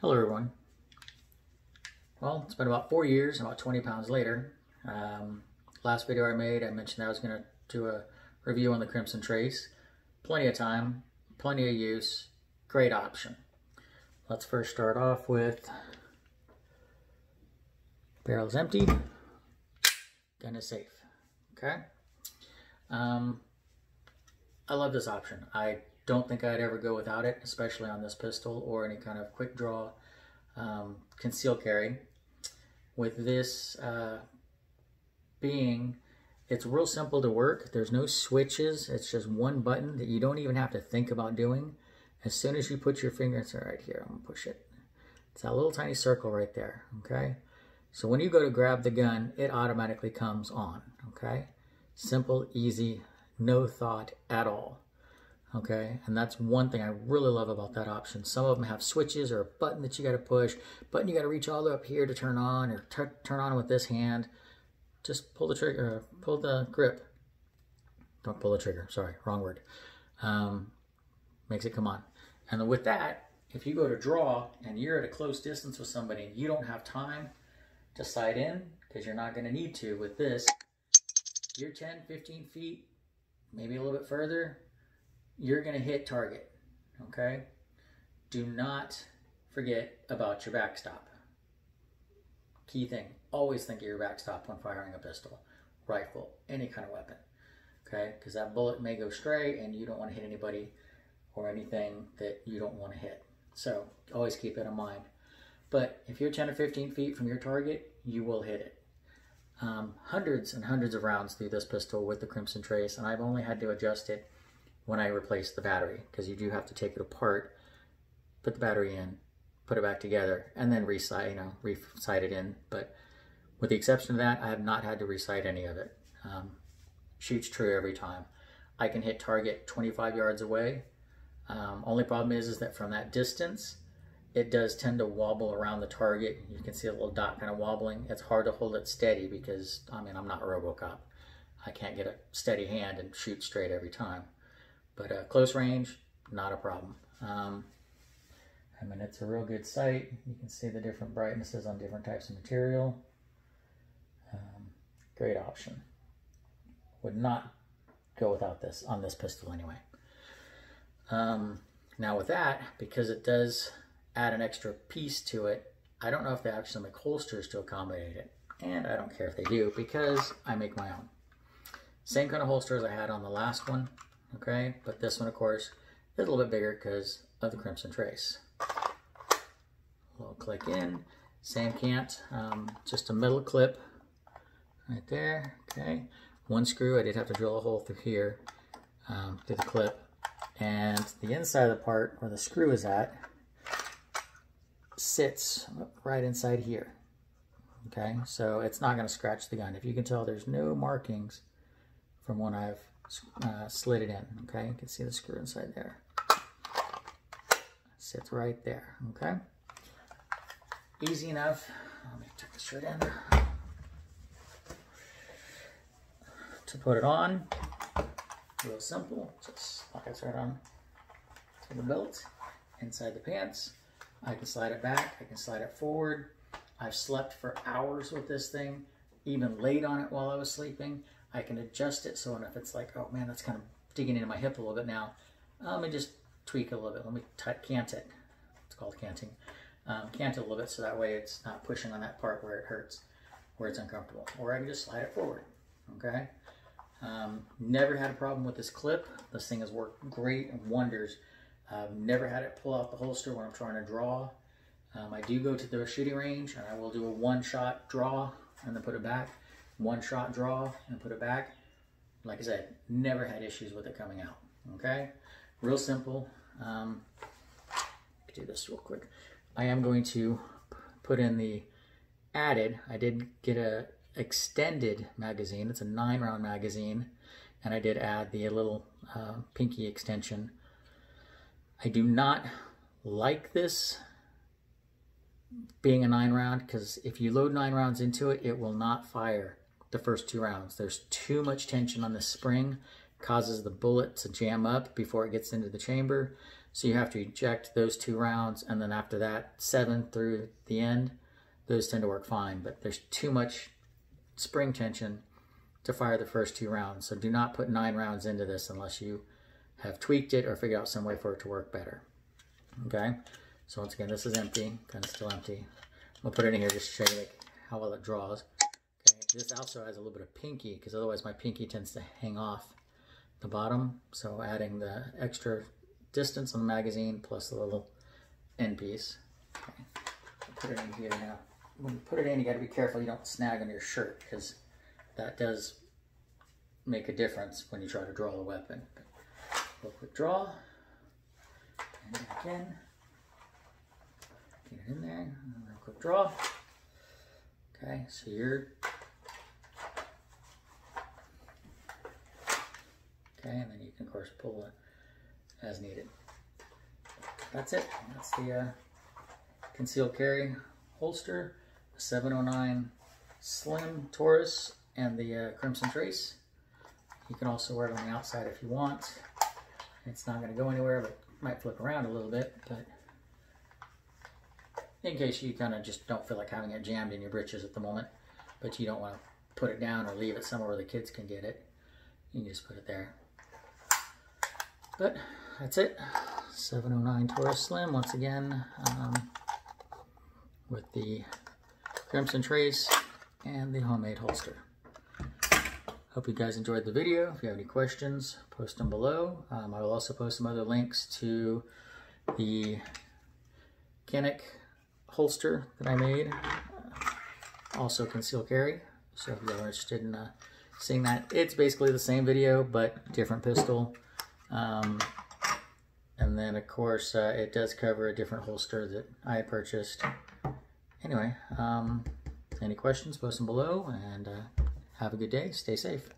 Hello everyone. Well, it's been about 4 years and about 20 pounds later. Last video I made, I mentioned I was going to do a review on the Crimson Trace. Plenty of time, plenty of use, great option. Let's first start off with barrel's empty, gun is safe. Okay. I love this option. I don't think I'd ever go without it, especially on this pistol or any kind of quick draw conceal carry. With this it's real simple to work. There's no switches. It's just one button that you don't even have to think about doing. As soon as you put your fingers right here, I'm gonna push it. It's that little tiny circle right there, okay? So when you go to grab the gun, it automatically comes on, okay? Simple, easy, no thought at all. Okay, and that's one thing I really love about that option. Some of them have switches or a button that you got to push, button you got to reach all the way up here to turn on, or turn on with this hand. Just pull the trigger, pull the grip. Don't pull the trigger, sorry, wrong word. Makes it come on. And with that, if you go to draw and you're at a close distance with somebody and you don't have time to sight in, because you're not going to need to with this, you're 10, 15 feet, maybe a little bit further, you're going to hit target, okay? Do not forget about your backstop. Key thing, always think of your backstop when firing a pistol, rifle, any kind of weapon, okay? Because that bullet may go stray and you don't want to hit anybody or anything that you don't want to hit. So always keep it in mind. But if you're 10 or 15 feet from your target, you will hit it. Hundreds and hundreds of rounds through this pistol with the Crimson Trace, and I've only had to adjust it when I replace the battery, because you do have to take it apart, put the battery in, put it back together, and then resight it in. But with the exception of that, I have not had to resight any of it. Shoots true every time. I can hit target 25 yards away. Only problem is that from that distance, it does tend to wobble around the target. You can see a little dot kind of wobbling. It's hard to hold it steady because, I mean, I'm not RoboCop. I can't get a steady hand and shoot straight every time. But close range, not a problem. I mean, it's a real good sight. You can see the different brightnesses on different types of material. Great option. Would not go without this on this pistol anyway. Now with that, because it does add an extra piece to it, I don't know if they actually make holsters to accommodate it. And I don't care if they do, because I make my own. Same kind of holster as I had on the last one. Okay, but this one, of course, is a little bit bigger because of the Crimson Trace. A little click in, same cant, just a metal clip right there. Okay, one screw. I did have to drill a hole through here, through the clip, and the inside of the part where the screw is at sits right inside here. Okay, so it's not going to scratch the gun. If you can tell, there's no markings from when I've slid it in. Okay, you can see the screw inside there. Sits right there. Okay, easy enough. Let me tuck this right in to put it on. Real simple. Just lock it right on to the belt, inside the pants. I can slide it back. I can slide it forward. I've slept for hours with this thing, even laid on it while I was sleeping. I can adjust it so if it's like, oh man, that's kind of digging into my hip a little bit now, let me just tweak it a little bit. Let me cant it. It's called canting. Cant it a little bit so that way it's not pushing on that part where it hurts, where it's uncomfortable. Or I can just slide it forward. Okay. Never had a problem with this clip. This thing has worked great and wonders. Never had it pull out the holster when I'm trying to draw. I do go to the shooting range and I will do a one-shot draw and then put it back. One-shot draw and put it back. Like I said, never had issues with it coming out. Okay, real simple. Do this real quick. I am going to put in the added. I did get a extended magazine. It's a 9-round magazine, and I did add the little pinky extension. I do not like this being a 9-round, because if you load 9 rounds into it, it will not fire the first 2 rounds. There's too much tension on the spring, causes the bullet to jam up before it gets into the chamber. So you have to eject those 2 rounds, and then after that, 7 through the end, those tend to work fine, but there's too much spring tension to fire the first 2 rounds. So do not put 9 rounds into this unless you have tweaked it or figured out some way for it to work better. Okay, so once again, this is empty, kind of still empty. I'll put it in here just to show you how well it draws. Okay, this also has a little bit of pinky, because otherwise my pinky tends to hang off the bottom. So adding the extra distance on the magazine plus the little end piece. Okay. I'll put it in here now. When you put it in, you got to be careful you don't snag on your shirt, because that does make a difference when you try to draw the weapon. Real quick draw, and again, get it in there, and real quick draw. Okay, so and then you can of course pull it as needed. That's it. That's the concealed carry holster, the 709 Slim Taurus, and the Crimson Trace. You can also wear it on the outside if you want. It's not going to go anywhere, but it might flip around a little bit. But in case you kind of just don't feel like having it jammed in your britches at the moment, but you don't want to put it down or leave it somewhere where the kids can get it, you can just put it there. But that's it. 709 Taurus Slim, once again, with the Crimson Trace and the homemade holster. Hope you guys enjoyed the video. If you have any questions, post them below. I will also post some other links to the kydex holster that I made, also conceal carry. So if you're interested in seeing that, it's basically the same video but different pistol. And then of course it does cover a different holster that I purchased. Anyway, any questions, post them below, and have a good day. Stay safe.